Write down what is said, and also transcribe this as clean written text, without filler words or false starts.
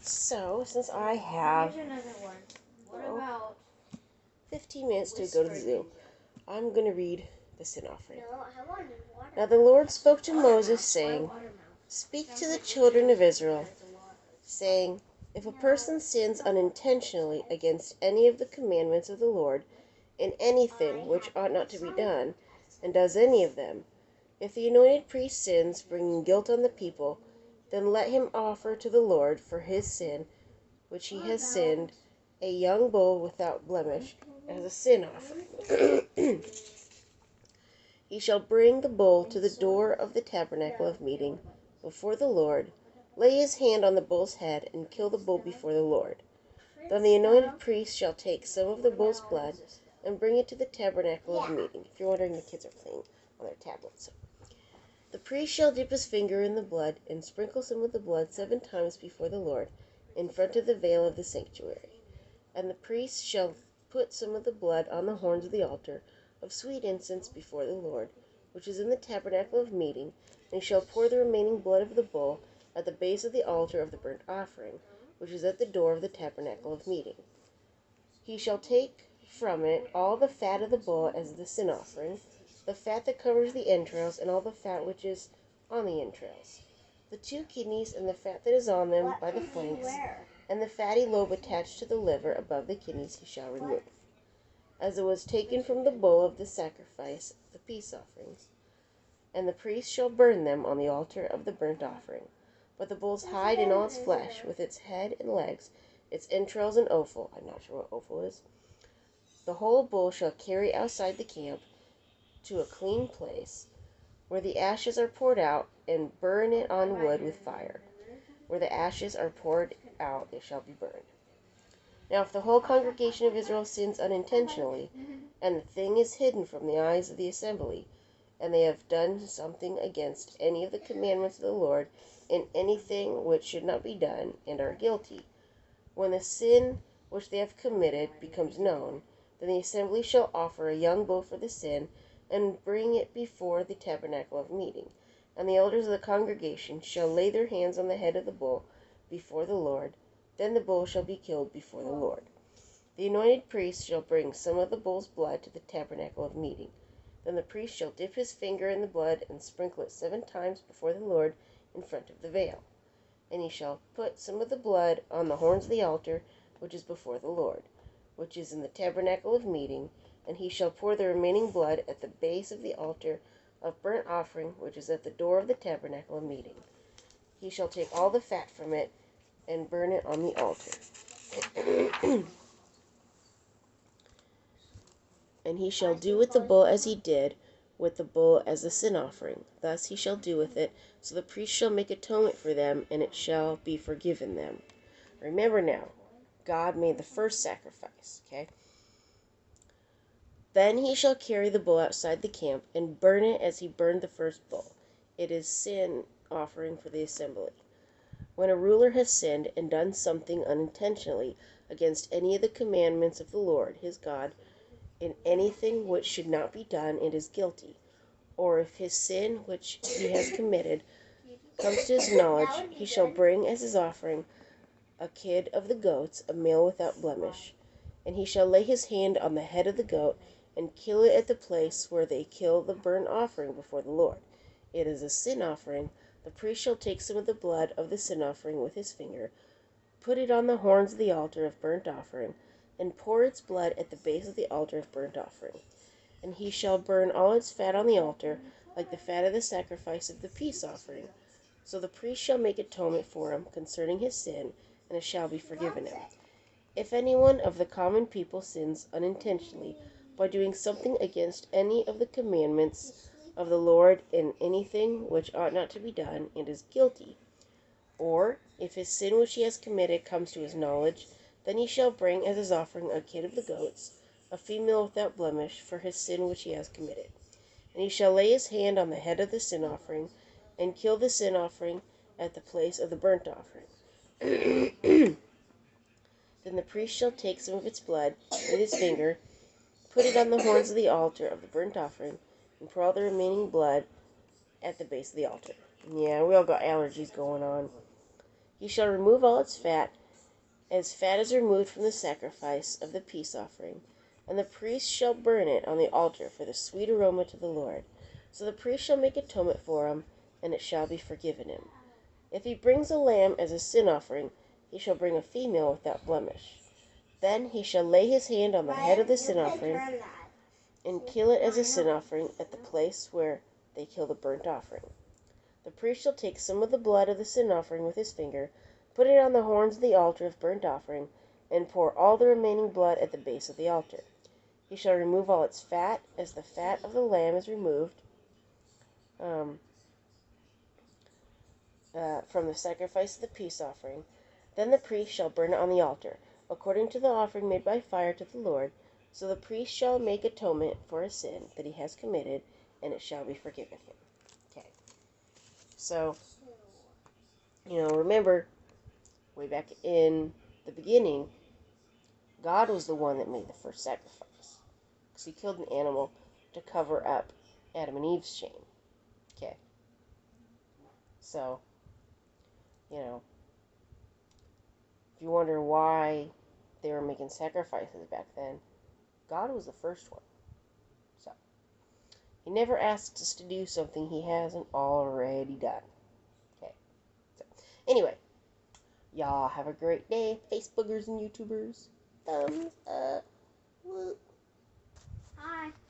So, since I have Here's another one. What about 15 minutes to go to the zoo, I'm going to read the sin offering. No, I want water. Now the Lord spoke to Moses, saying, "Speak to the children of Israel, saying, if a person sins unintentionally against any of the commandments of the Lord in anything which ought not to be done, and does any of them, if the anointed priest sins, bringing guilt on the people, then let him offer to the Lord for his sin, which he has sinned, a young bull without blemish, as a sin offering. He shall bring the bull to the door of the tabernacle of meeting before the Lord, lay his hand on the bull's head, and kill the bull before the Lord. Then the anointed priest shall take some of the bull's blood and bring it to the tabernacle of meeting." If you're wondering, the kids are playing on their tablets. "The priest shall dip his finger in the blood and sprinkle some of the blood 7 times before the Lord in front of the veil of the sanctuary. And the priest shall put some of the blood on the horns of the altar of sweet incense before the Lord, which is in the tabernacle of meeting, and he shall pour the remaining blood of the bull at the base of the altar of the burnt offering, which is at the door of the tabernacle of meeting. He shall take from it all the fat of the bull as the sin offering, the fat that covers the entrails, and all the fat which is on the entrails, the 2 kidneys and the fat that is on them by the flanks, and the fatty lobe attached to the liver above the kidneys he shall remove, as it was taken from the bull of the sacrifice of the peace offerings. And the priest shall burn them on the altar of the burnt offering. But the bull's hide and all its flesh, with its head and legs, its entrails and offal," I'm not sure what offal is, "the whole bull shall carry outside the camp to a clean place, where the ashes are poured out, and burn it on wood with fire. Where the ashes are poured out, it shall be burned. Now if the whole congregation of Israel sins unintentionally, and the thing is hidden from the eyes of the assembly, and they have done something against any of the commandments of the Lord in anything which should not be done, and are guilty, when the sin which they have committed becomes known, then the assembly shall offer a young bull for the sin, and bring it before the tabernacle of meeting. And the elders of the congregation shall lay their hands on the head of the bull before the Lord. Then the bull shall be killed before the Lord. The anointed priest shall bring some of the bull's blood to the tabernacle of meeting. Then the priest shall dip his finger in the blood and sprinkle it 7 times before the Lord in front of the veil. And he shall put some of the blood on the horns of the altar which is before the Lord, which is in the tabernacle of meeting, and he shall pour the remaining blood at the base of the altar of burnt offering, which is at the door of the tabernacle of meeting. He shall take all the fat from it and burn it on the altar. And he shall do with the bull as he did with the bull as a sin offering. Thus he shall do with it. So the priest shall make atonement for them, and it shall be forgiven them." Remember now, God made the first sacrifice, okay? "Then he shall carry the bull outside the camp, and burn it as he burned the first bull. It is sin offering for the assembly. When a ruler has sinned and done something unintentionally against any of the commandments of the Lord his God in anything which should not be done, and is guilty, or if his sin which he has committed comes to his knowledge, he shall bring as his offering a kid of the goats, a male without blemish. And he shall lay his hand on the head of the goat, and kill it at the place where they kill the burnt offering before the Lord. It is a sin offering. The priest shall take some of the blood of the sin offering with his finger, put it on the horns of the altar of burnt offering, and pour its blood at the base of the altar of burnt offering. And he shall burn all its fat on the altar, like the fat of the sacrifice of the peace offering. So the priest shall make atonement for him concerning his sin, and it shall be forgiven him. If anyone of the common people sins unintentionally by doing something against any of the commandments of the Lord in anything which ought not to be done, and is guilty, or if his sin which he has committed comes to his knowledge, then he shall bring as his offering a kid of the goats, a female without blemish, for his sin which he has committed. And he shall lay his hand on the head of the sin offering, and kill the sin offering at the place of the burnt offering. Then the priest shall take some of its blood with his finger, put it on the horns of the altar of the burnt offering, and pour all the remaining blood at the base of the altar. Yeah, we all got allergies going on. He shall remove all its fat, As fat is removed from the sacrifice of the peace offering, and the priest shall burn it on the altar for the sweet aroma to the Lord. So the priest shall make atonement for him, and it shall be forgiven him. If he brings a lamb as a sin offering, he shall bring a female without blemish. Then he shall lay his hand on the head of the sin offering and kill it as a sin offering at the place where they kill the burnt offering. The priest shall take some of the blood of the sin offering with his finger, put it on the horns of the altar of burnt offering, and pour all the remaining blood at the base of the altar. He shall remove all its fat, as the fat of the lamb is removed from the sacrifice of the peace offering. Then the priest shall burn it on the altar, according to the offering made by fire to the Lord. So the priest shall make atonement for a sin that he has committed, and it shall be forgiven him. Okay. So, remember, way back in the beginning, God was the one that made the first sacrifice. Because he killed an animal to cover up Adam and Eve's shame. Okay. So, if you wonder why they were making sacrifices back then, God was the first one. So, he never asks us to do something he hasn't already done. Okay. So, anyway, y'all have a great day, Facebookers and YouTubers. Thumbs up. Woo. Hi.